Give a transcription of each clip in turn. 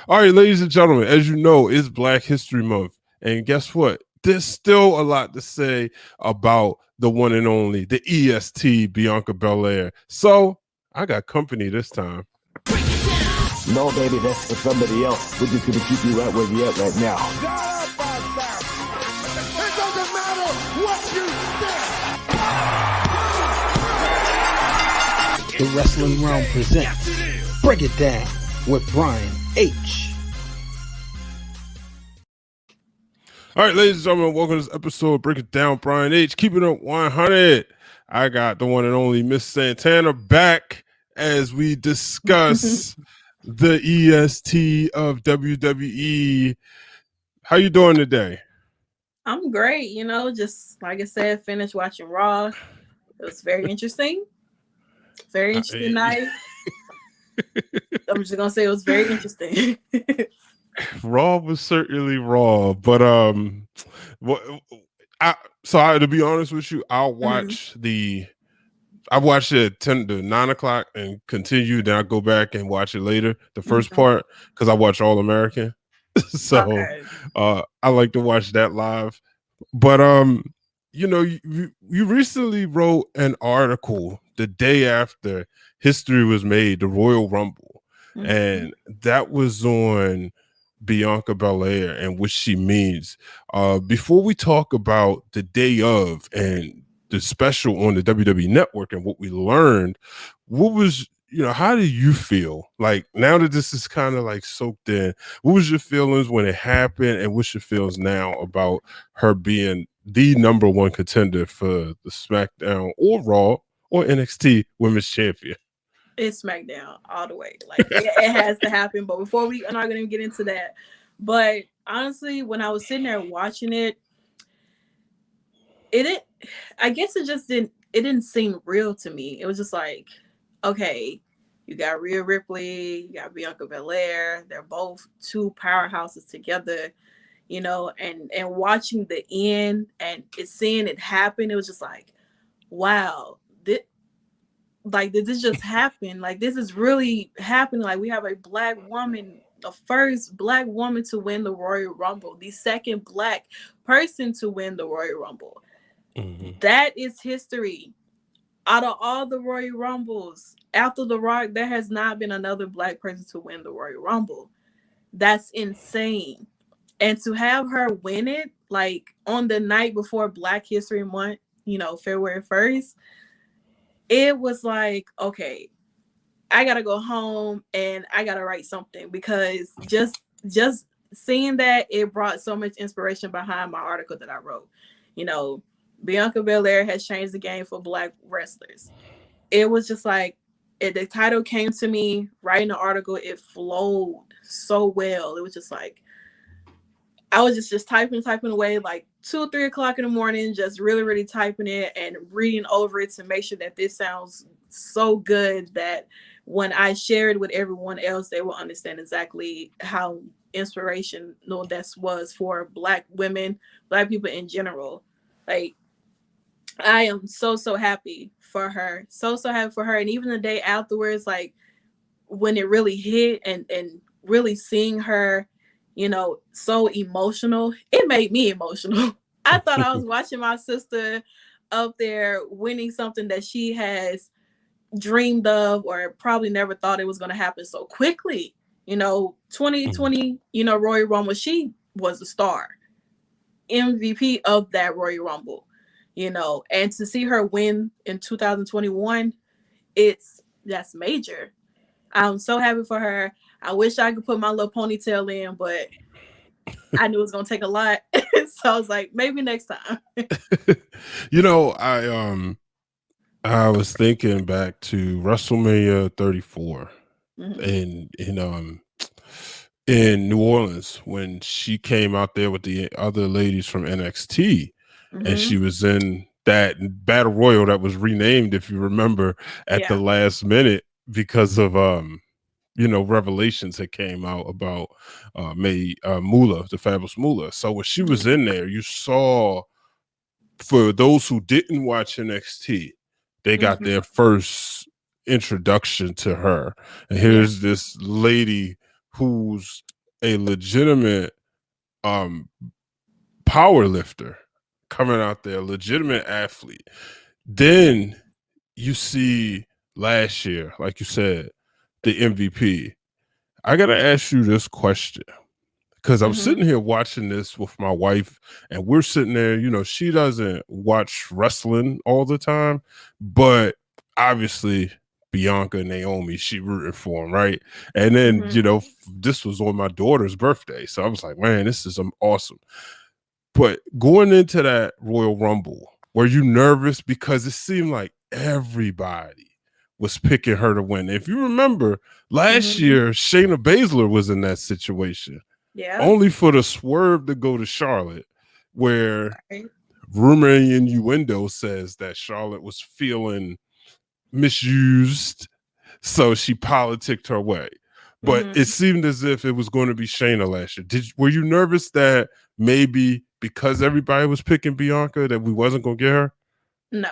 All right, ladies and gentlemen, as you know, it's Black History Month. And guess what? There's still a lot to say about the one and only, the EST, Bianca Belair. So I got company this time. No, baby, that's for somebody else. We're just going to keep you right where you're at right now. It doesn't matter what you think. The Wrestling Realm presents Break It Down with Brian H. All right, ladies and gentlemen, welcome to this episode of Break It Down, Brian H. Keeping it 100. I got the one and only Miss Santana back as we discuss the EST of WWE. How you doing today? I'm great. Just like I said, finished watching Raw. It was very interesting. Very interesting night. I'm just gonna say it was very interesting. Raw was certainly Raw, but to be honest with you, I'll watch I watched it at 10 to 9 o'clock and continue. Then I go back and watch it later, the first part, because I watch All American. So I like to watch that live. But you recently wrote an article the day after history was made, the Royal Rumble, and that was on Bianca Belair and what she means. Before we talk about the day of and the special on the WWE Network and what we learned, what was, how do you feel? Like, now that this is kind of like soaked in, what was your feelings when it happened, and what's your feelings now about her being the number one contender for the SmackDown or Raw or NXT Women's Champion? It's SmackDown all the way. Like it has to happen. But before I'm not going to get into that. But honestly, when I was sitting there watching it, I guess it didn't seem real to me. It was just like, okay, you got Rhea Ripley, you got Bianca Belair. They're both two powerhouses together, and watching the end and seeing it happen, it was just like, wow, did this just happen? Like, this is really happening. Like, we have a Black woman, the first Black woman to win the Royal Rumble, the second Black person to win the Royal Rumble. That is history. Out of all the Royal Rumbles, after The Rock, there has not been another Black person to win the Royal Rumble. That's insane. And to have her win it, like, on the night before Black History Month, February 1st, it was like, okay, I gotta go home and I gotta write something, because just seeing that, it brought so much inspiration behind my article that I wrote. Bianca Belair has changed the game for Black wrestlers. It was just like, the title came to me, writing the article, it flowed so well. It was just like, I was just typing away, like 2 or 3 o'clock in the morning, just really, really typing it and reading over it to make sure that this sounds so good that when I share it with everyone else, they will understand exactly how inspirational this was for Black women, Black people in general. Like, I am so happy for her. So happy for her. And even the day afterwards, like, when it really hit and really seeing her, so emotional, it made me emotional. I thought I was watching my sister up there winning something that she has dreamed of, or probably never thought it was going to happen so quickly. 2020, Royal Rumble, she was the star, MVP of that Royal Rumble, and to see her win in 2021, that's major. I'm so happy for her. I wish I could put my little ponytail in, but I knew it was gonna take a lot. So I was like, maybe next time. I was thinking back to WrestleMania 34 in New Orleans, when she came out there with the other ladies from NXT, and she was in that Battle Royal that was renamed, if you remember, at the last minute because of revelations that came out about Moolah, the Fabulous Moolah. So when she was in there, you saw, for those who didn't watch NXT, they got their first introduction to her. And here's this lady who's a legitimate power lifter coming out there, legitimate athlete. Then you see last year, like you said, the MVP. I gotta ask you this question. Because I'm sitting here watching this with my wife, and we're sitting there, you know, she doesn't watch wrestling all the time, but obviously Bianca and Naomi, she rooting for them, right? And then, you know, this was on my daughter's birthday. So I was like, man, this is awesome. But going into that Royal Rumble, were you nervous? Because it seemed like everybody was picking her to win. If you remember, last year, Shayna Baszler was in that situation. Yeah. Only for the swerve to go to Charlotte, where rumor and innuendo says that Charlotte was feeling misused, so she politicked her way. But it seemed as if it was going to be Shayna last year. Were you nervous that maybe because everybody was picking Bianca that we wasn't going to get her? No,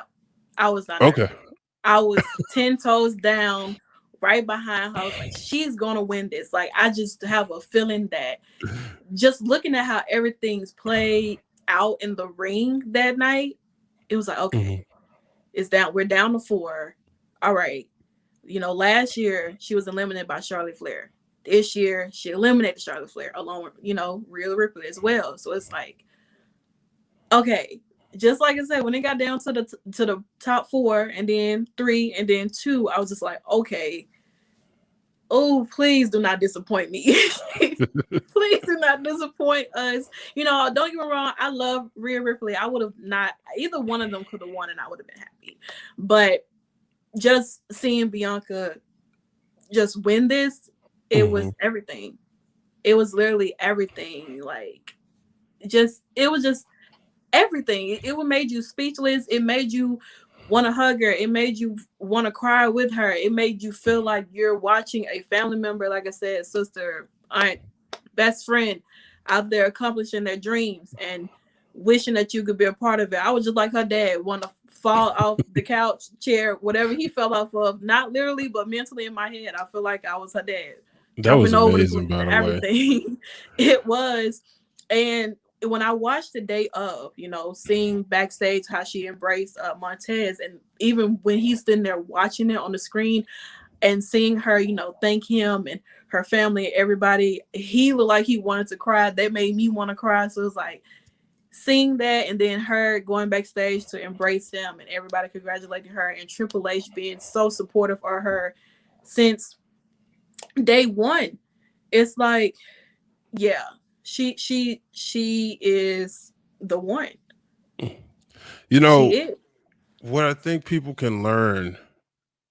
I was not okay. nervous. I was 10 toes down, right behind her. I was like, she's gonna win this. Like, I just have a feeling that just looking at how everything's played out in the ring that night, it was like, okay, we're down to 4. All right. You know, last year she was eliminated by Charlotte Flair. This year she eliminated Charlotte Flair along with, you know, Rhea Ripley as well. So it's like, okay, just like I said, when it got down to the top 4 and then 3 and then 2, I was just like, okay, oh, please do not disappoint me. Please do not disappoint us. You know, don't get me wrong, I love Rhea Ripley. I would have not, either one of them could have won and I would have been happy. But just seeing Bianca just win this, it was everything. It was literally everything. Like, it was just everything. It made you speechless. It made you want to hug her. It made you want to cry with her. It made you feel like you're watching a family member, like I said, sister, aunt, best friend out there accomplishing their dreams and wishing that you could be a part of it. I was just like her dad, want to fall off the couch, chair, whatever he fell off of, not literally, but mentally in my head. I feel like I was her dad. That was amazing, by the way. It was. And when I watched the day of, you know, seeing backstage how she embraced Montez, and even when he's sitting there watching it on the screen and seeing her, you know, thank him and her family and everybody, he looked like he wanted to cry. That made me want to cry. So it was like seeing that, and then her going backstage to embrace him and everybody congratulating her, and Triple H being so supportive of her since day one. It's like, yeah. She is the one. You know, what I think people can learn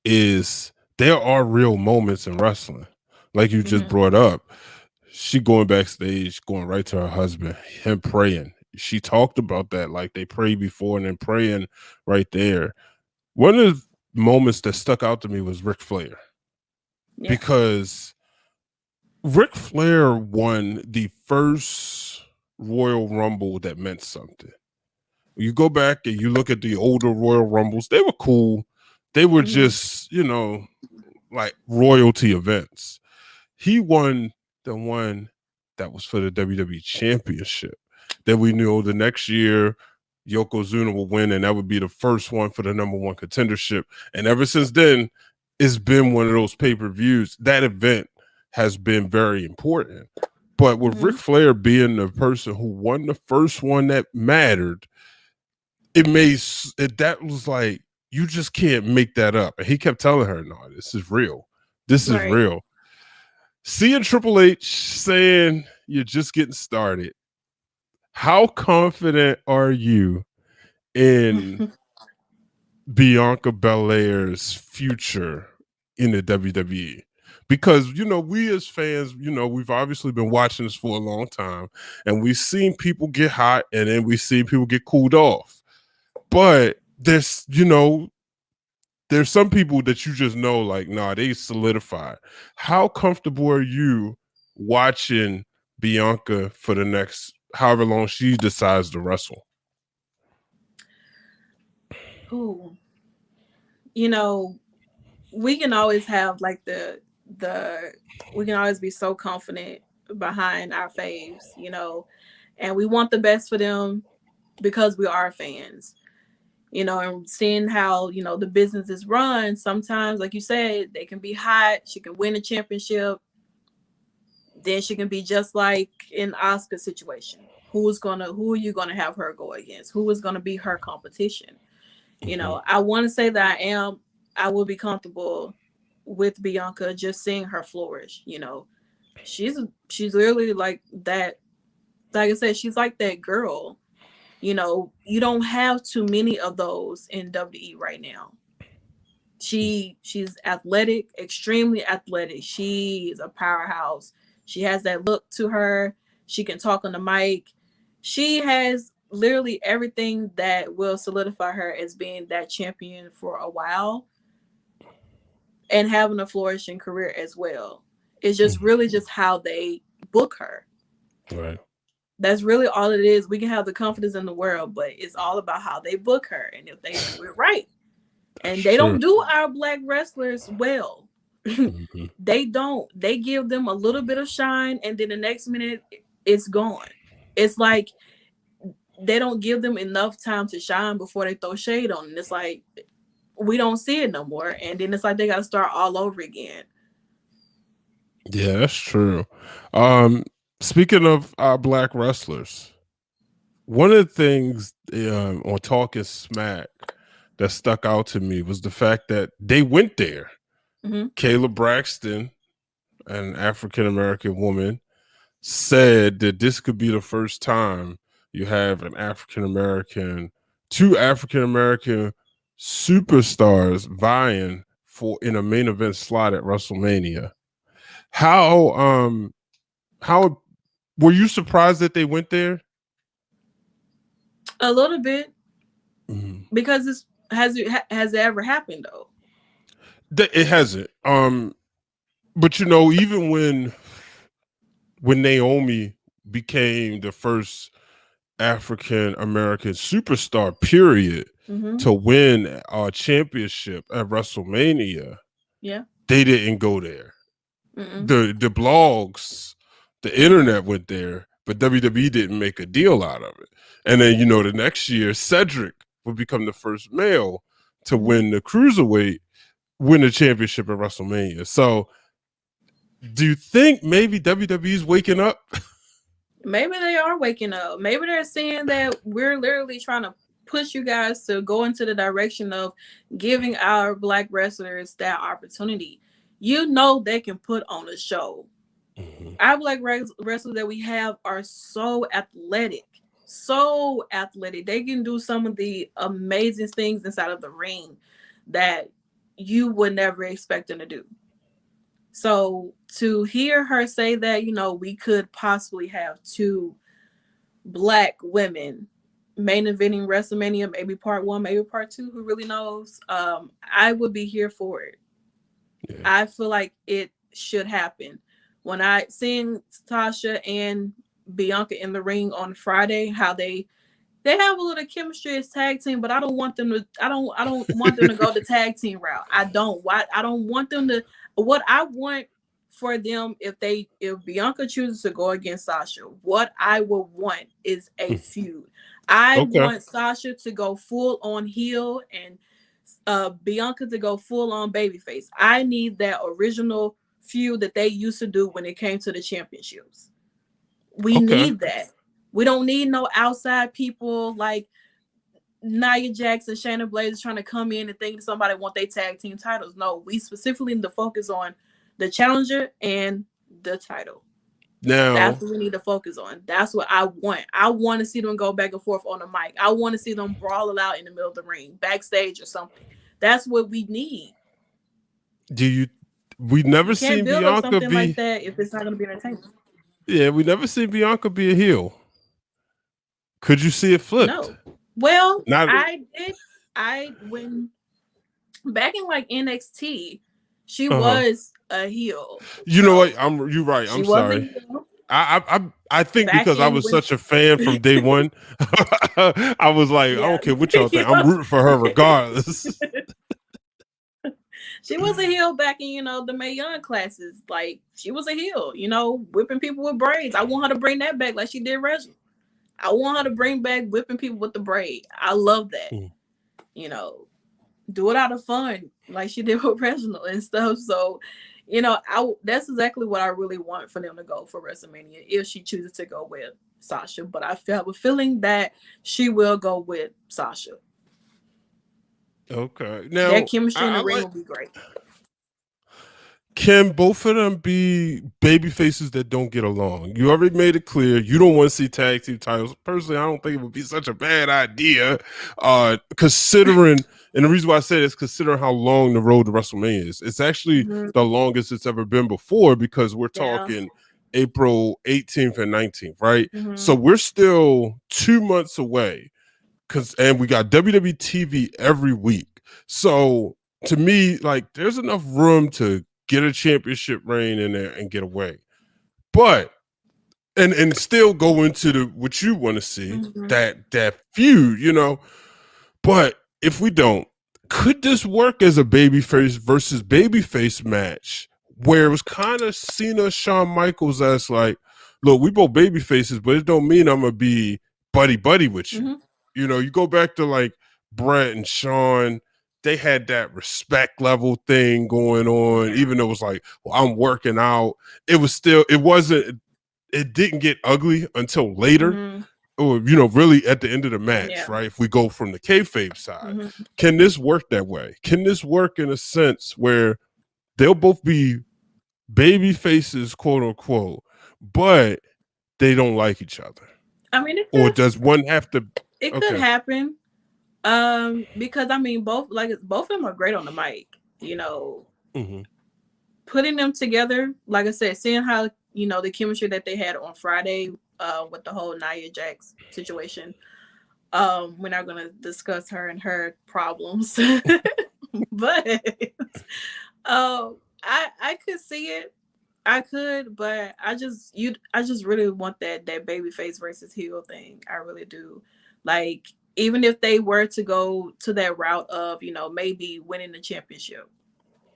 is there are real moments in wrestling. Like you just brought up, she going backstage, going right to her husband, him praying. She talked about that, like they prayed before and then praying right there. One of the moments that stuck out to me was Ric Flair. Yeah. Because Ric Flair won the first Royal Rumble that meant something. You go back and you look at the older Royal Rumbles, they were cool. They were just, you know, like royalty events. He won the one that was for the WWE Championship that we knew the next year Yokozuna will win, and that would be the first one for the #1 contendership. And ever since then, it's been one of those pay-per-views. That event has been very important. But with Ric Flair being the person who won the first one that mattered, that was like, you just can't make that up. And he kept telling her, no, this is real. This is real. Seeing Triple H saying you're just getting started, how confident are you in Bianca Belair's future in the WWE? Because, you know, we as fans, you know, we've obviously been watching this for a long time, and we've seen people get hot and then we've seen people get cooled off. But there's, you know, there's some people that you just know, like, nah, they solidified. How comfortable are you watching Bianca for the next however long she decides to wrestle? Ooh. You know, we can always have like the we can always be so confident behind our faves, you know, and we want the best for them because we are fans, you know, and seeing how, you know, the business is run. Sometimes, like you said, they can be hot. She can win a championship. Then she can be just like in Oscar situation. Who are you gonna have her go against? Who is gonna be her competition? You know, I want to say that I will be comfortable with Bianca just seeing her flourish. You know, she's literally like that. Like I said, she's like that girl. You know, you don't have too many of those in WWE right now. She's athletic, extremely athletic. She's a powerhouse. She has that look to her. She can talk on the mic. She has literally everything that will solidify her as being that champion for a while and having a flourishing career as well. It's just really just how they book her. Right. That's really all it is. We can have the confidence in the world, but it's all about how they book her and if they do it right. And they don't do our black wrestlers well. They don't. They give them a little bit of shine, and then the next minute it's gone. It's like they don't give them enough time to shine before they throw shade on. And it's like we don't see it no more. And then it's like they got to start all over again. Yeah, that's true. Speaking of our black wrestlers, one of the things on Talking Smack that stuck out to me was the fact that they went there. Kayla Braxton, an African-American woman, said that this could be the first time you have an two African-American superstars vying in a main event slot at WrestleMania. How were you surprised that they went there? A little bit, because has it ever happened though? It hasn't. But you know, even when Naomi became the first African American superstar, period, to win a championship at WrestleMania, they didn't go there. The blogs, the internet went there, but WWE didn't make a deal out of it. And then, you know, the next year, Cedric would become the first male to win the cruiserweight, win the championship at WrestleMania. So do you think maybe WWE's waking up? Maybe they are waking up. Maybe they're seeing that we're literally trying to push you guys to go into the direction of giving our black wrestlers that opportunity. You know, they can put on a show. Our black wrestlers that we have are so athletic. So athletic. They can do some of the amazing things inside of the ring that you would never expect them to do. So to hear her say that, you know, we could possibly have two black women main eventing WrestleMania, maybe part 1, maybe part 2, who really knows? I would be here for it. Yeah. I feel like it should happen. When I seen Tasha and Bianca in the ring on Friday, how they have a little chemistry as tag team, but I don't want them to. I don't want them to go the tag team route. I don't want them to. What I want for them, if Bianca chooses to go against Sasha, what I would want is a feud. I want Sasha to go full on heel and Bianca to go full on babyface. I need that original feud that they used to do when it came to the championships. We need that. We don't need no outside people like Nia Jax and Shayna Baszler trying to come in and think somebody want their tag team titles. No, we specifically need to focus on the challenger and the title. Now, that's what we need to focus on. That's what I want. I want to see them go back and forth on the mic. I want to see them brawl it out in the middle of the ring, backstage or something. That's what we need. We never seen Bianca something like that if it's not going to be entertaining. Yeah, we never seen Bianca be a heel. Could you see it flipped? No. Well, I did. When back in like NXT, she was a heel. You know what? You're right. I'm sorry. I think back because I was such a fan from day one, I was like, I don't care what y'all think. I'm rooting for her regardless. She was a heel back in, the Mae Young classes. Like, she was a heel, whipping people with braids. I want her to bring that back like she did Reginald. I want her to bring back whipping people with the braid. I love that. Do it out of fun like she did with Reginald and stuff. So, that's exactly what I really want for them to go for WrestleMania if she chooses to go with Sasha. But I have a feeling that she will go with Sasha. Okay. Now, that chemistry in the ring will be great. Can both of them be baby faces that don't get along? You already made it clear you don't want to see tag team titles. Personally, I don't think it would be such a bad idea, considering, and the reason why I say this, considering how long the road to WrestleMania is. It's actually the longest it's ever been before, because we're talking April 18th and 19th, right? So we're still 2 months away, and we got WWE TV every week. So to me, like, there's enough room to get a championship reign in there and get away, but and still go into what you want to see, that feud, But if we don't, could this work as a babyface versus babyface match where it was kind of Cena, Shawn Michaels as like, look, we both baby faces, but it don't mean I'm gonna be buddy with you. You go back to like Brett and Shawn. They had that respect level thing going on, even though it was like, well, I'm working out. It didn't get ugly until later, or, really at the end of the match, right? If we go from the kayfabe side, can this work that way? Can this work in a sense where they'll both be baby faces, quote unquote, but they don't like each other? I mean, or does one have to? It could happen. Because I mean, both of them are great on the mic. Putting them together, like I said, seeing how the chemistry that they had on Friday, with the whole Nia Jax situation. We're not going to discuss her and her problems, but I could see it. I could, but I just really want that babyface versus heel thing. I really do. Like, even if they were to go to that route of, maybe winning the championship,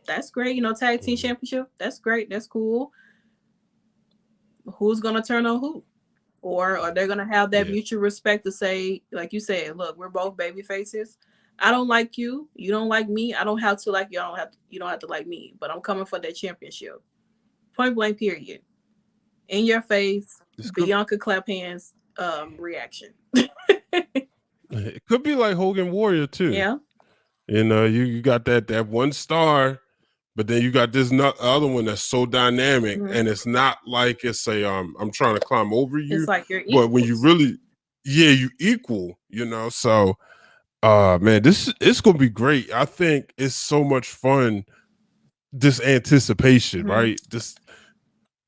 that's great. Tag team championship, that's great. That's cool. Who's going to turn on who? Or are they going to have that mutual respect to say, like you said, look, we're both baby faces. I don't like you. You don't like me. I don't have to like you. You don't have to like me, but I'm coming for that championship. Point blank, period. In your face, Bianca clap hands reaction. It could be like Hogan Warrior too. Yeah. You got that one star, but then you got this other one that's so dynamic, and it's not like it's a I'm trying to climb over you. It's like you're equal. But when you really, you equal, So, man, it's gonna be great. I think it's so much fun. This anticipation, right?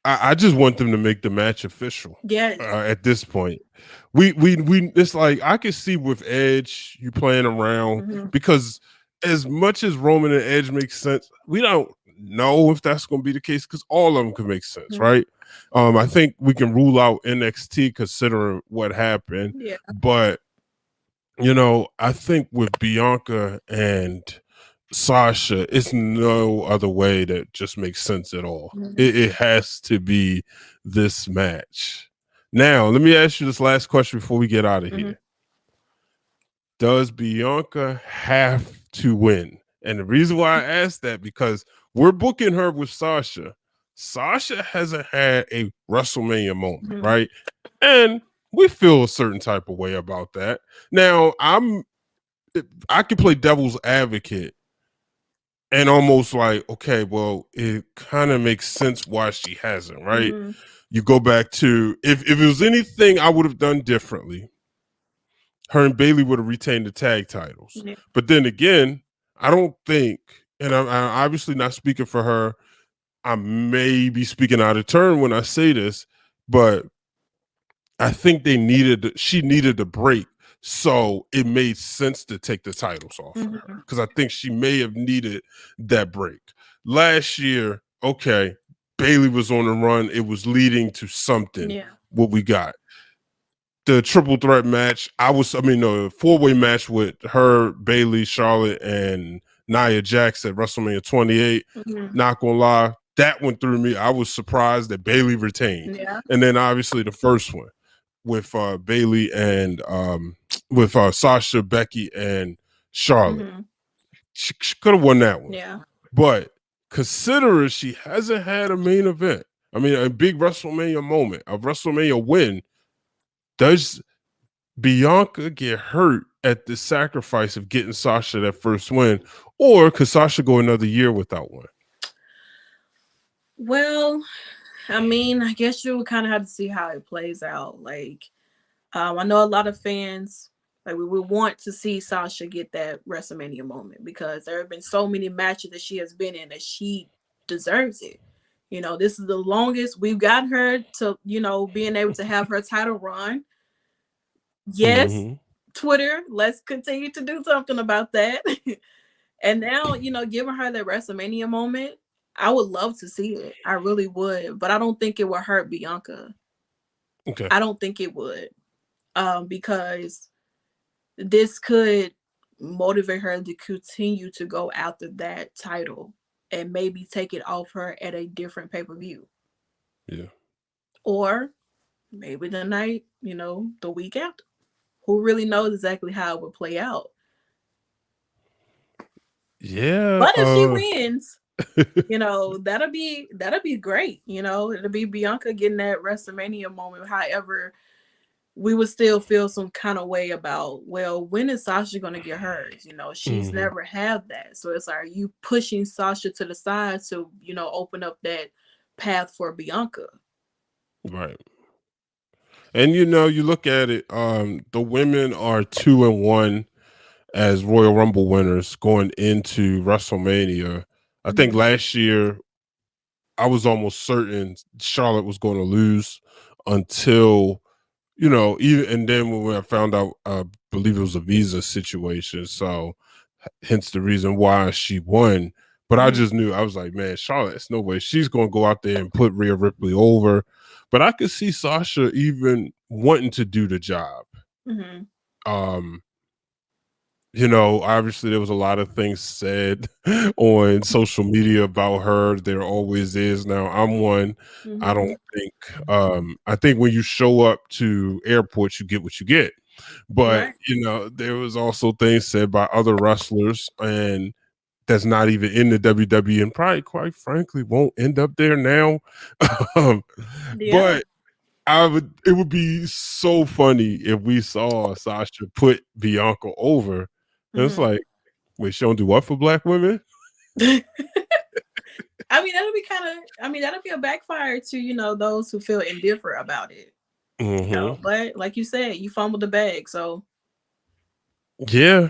I just want them to make the match official. Yes. At this point, we it's like I can see with Edge you playing around, because as much as Roman and Edge makes sense, we don't know if that's going to be the case, because all of them can make sense, right? I think we can rule out NXT considering what happened, but I think with Bianca and Sasha, it's no other way that just makes sense at all. It has to be this match. Now, let me ask you this last question before we get out of here. Does Bianca have to win? And the reason why I asked that, because we're booking her with Sasha. Sasha hasn't had a WrestleMania moment, right? And we feel a certain type of way about that. Now, I can play devil's advocate and almost like, okay, well, it kind of makes sense why she hasn't, right? You go back to, if it was anything I would have done differently, her and Bayley would have retained the tag titles. But then again, I don't think, and I'm obviously not speaking for her, I may be speaking out of turn when I say this, but I think she needed a break. So it made sense to take the titles off of her, because I think she may have needed that break. Last year, okay, Bayley was on the run. It was leading to something, what we got. The triple threat match, the 4-way match with her, Bayley, Charlotte, and Nia Jax at WrestleMania 28. Not gonna lie, that one threw me. I was surprised that Bayley retained. Yeah. And then obviously the first one with Bayley and with Sasha, Becky, and Charlotte. She could have won that one. Yeah. But considering she hasn't had a main event, I mean, a big WrestleMania moment, a WrestleMania win, does Bianca get hurt at the sacrifice of getting Sasha that first win, or could Sasha go another year without one? Well, I mean, I guess you would kind of have to see how it plays out. Like, I know a lot of fans, like, we would want to see Sasha get that WrestleMania moment because there have been so many matches that she has been in that she deserves it. You know, this is the longest we've got her to, you know, being able to have her title run. Yes, Twitter, let's continue to do something about that. And now, you know, giving her that WrestleMania moment, I would love to see it. I really would, but I don't think it would hurt Bianca. Okay. I don't think it would, because this could motivate her to continue to go after that title and maybe take it off her at a different pay-per-view. Yeah. Or maybe the night, you know, the week after. Who really knows exactly how it would play out? Yeah. But if she wins, you know, that'll be great. You know, it'll be Bianca getting that WrestleMania moment. However, we would still feel some kind of way about, well, when is Sasha going to get hers? You know, she's never had that. So it's like, are you pushing Sasha to the side to, you know, open up that path for Bianca? Right. And, you know, you look at it, the women are 2-1 as Royal Rumble winners going into WrestleMania. I think last year I was almost certain Charlotte was going to lose until, you know, even, and then when I found out, I believe it was a visa situation. So hence the reason why she won. But I just knew, I was like, man, Charlotte, it's no way she's going to go out there and put Rhea Ripley over. But I could see Sasha even wanting to do the job. You know, obviously there was a lot of things said on social media about her. There always is. Now, I'm one. I don't think, I think when you show up to airports, you get what you get. But, you know, there was also things said by other wrestlers, and that's not even in the WWE and probably, quite frankly, won't end up there now. But it would be so funny if we saw Sasha put Bianca over. And it's like, wait, she don't do what for black women? I mean, that'll be a backfire to, you know, those who feel indifferent about it. You know, but like you said, you fumbled the bag. So yeah.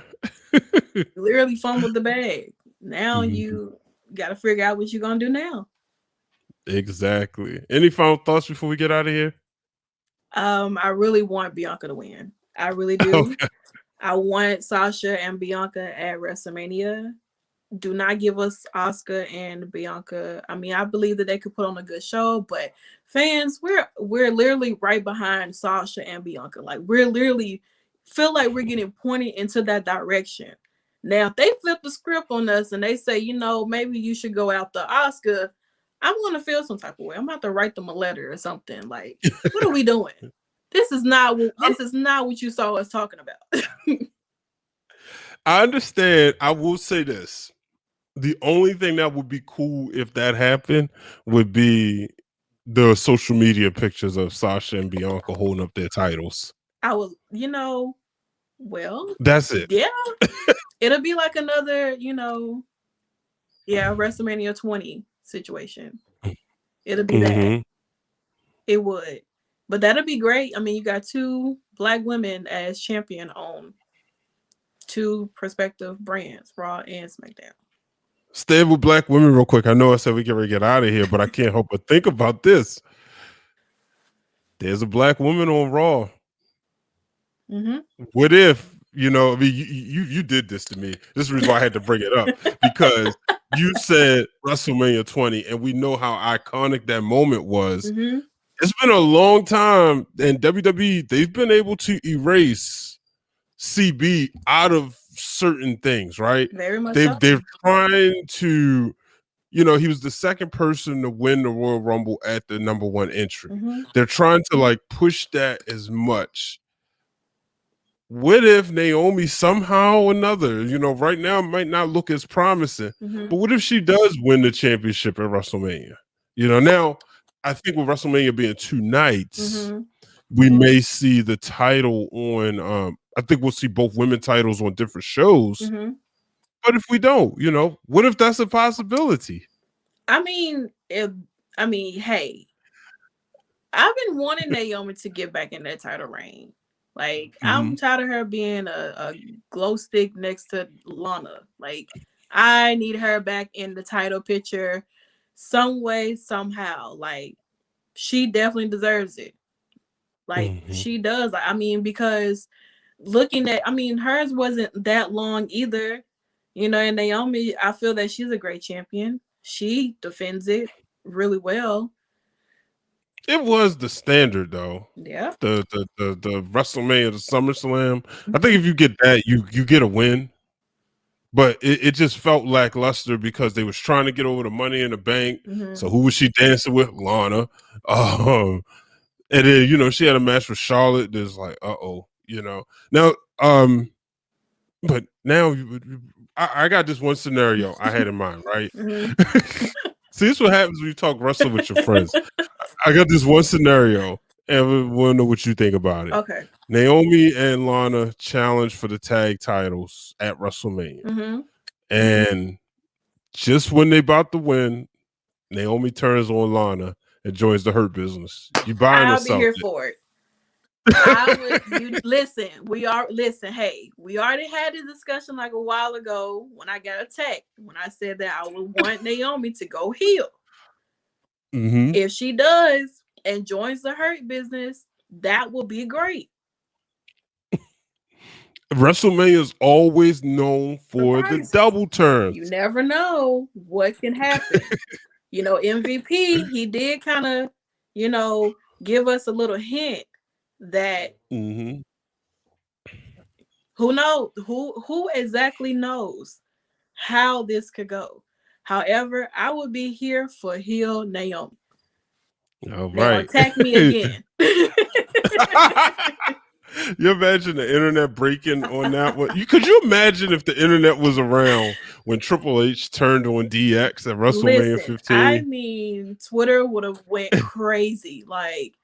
You literally fumbled the bag. Now you got to figure out what you're going to do now. Exactly. Any final thoughts before we get out of here? I really want Bianca to win. I really do. Okay. I want Sasha and Bianca at WrestleMania. Do not give us Asuka and Bianca. I mean, I believe that they could put on a good show, but fans, we're literally right behind Sasha and Bianca. Like, we're literally feel like we're getting pointed into that direction. Now, if they flip the script on us and they say, you know, maybe you should go after Asuka, I'm gonna feel some type of way. I'm about to write them a letter or something. Like, what are we doing? This is not what you saw us talking about. I understand. I will say this. The only thing that would be cool if that happened would be the social media pictures of Sasha and Bianca holding up their titles. I would, you know, well, that's it. Yeah. It'll be like another, you know, WrestleMania 20 situation. It'll be that. It would. But that'll be great. I mean, you got two black women as champion on two prospective brands, Raw and SmackDown. Stay with black women real quick. I know I said we can get out of here, but I can't help but think about this. There's a black woman on Raw. What if, you know, I mean, you did this to me. This is the reason why I had to bring it up, because you said WrestleMania 20, and we know how iconic that moment was. It's been a long time, and WWE, they've been able to erase CB out of certain things, right? Very much They're so. trying to, he was the second person to win the Royal Rumble at the number one entry. Mm-hmm. They're trying to like push that as much. What if Naomi somehow or another, right now it might not look as promising, but what if she does win the championship at WrestleMania? Now I think with WrestleMania being 2 nights, we may see the title on, I think we'll see both women titles on different shows. But if we don't, what if that's a possibility? I mean, hey, I've been wanting Naomi to get back in that title reign. Like, I'm tired of her being a glow stick next to Lana. Like, I need her back in the title picture some way, somehow. Like, she definitely deserves it. Like, she does. I mean, because looking at, hers wasn't that long either. And Naomi, I feel that she's a great champion. She defends it really well. It was the standard though. Yeah. The WrestleMania, the SummerSlam. I think if you get that, you get a win. But it just felt lackluster because they was trying to get over the Money in the Bank. So who was she dancing with? Lana. And then, she had a match with Charlotte. There's like, Now, but now I got this one scenario I had in mind, right? See, this is what happens when you talk wrestling with your friends. I got this one scenario, and we want to know what you think about it. Okay. Naomi and Lana challenge for the tag titles at WrestleMania. And just when they about to win, Naomi turns on Lana and joins the Hurt Business. You buying or I'll be here something? for it. Listen, hey, we already had this discussion like a while ago when I got a text when I said that I would want Naomi to go heel. If she does and joins the Hurt Business, that will be great. WrestleMania is always known for the double turns. You never know what can happen. MVP, he did kind of, give us a little hint that who knows who exactly knows how this could go. However, I would be here for heel Naomi. All They'll right. attack me again. You imagine the internet breaking on that one? Could you imagine if the internet was around when Triple H turned on DX at WrestleMania 15? I mean, Twitter would have went crazy, like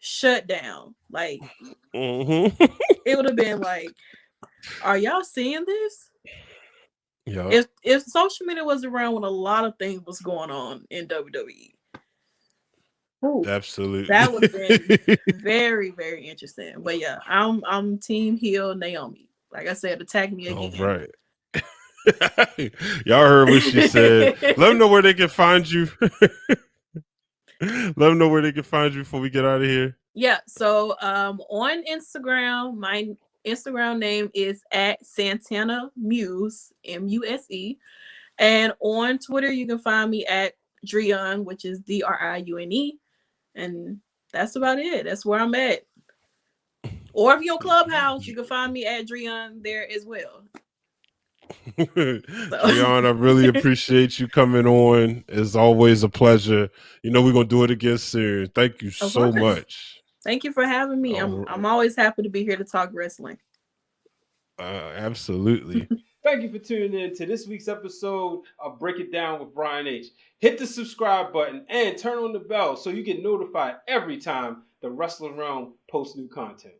shut down. Like it would have been like, are y'all seeing this? Yeah. If social media was around when a lot of things was going on in WWE. Ooh, absolutely. That would have been very, very interesting. But yeah, I'm team heel Naomi. Like I said, attack me again. All right. Y'all heard what she said. Let them know where they can find you. Let them know where they can find you before we get out of here. Yeah. So on Instagram, my Instagram name is @Santana Muse, Muse. And on Twitter, you can find me at Driune, which is Driune. And that's about it. That's where I'm at. Or if you're on Clubhouse, you can find me at Driune there as well. Driune, I really appreciate you coming on. It's always a pleasure. We're gonna do it again soon. Thank you so much. Thank you for having me. I'm always happy to be here to talk wrestling. Absolutely. Thank you for tuning in to this week's episode of Break It Down with Brian H. Hit the subscribe button and turn on the bell so you get notified every time the Wrestling Realm posts new content.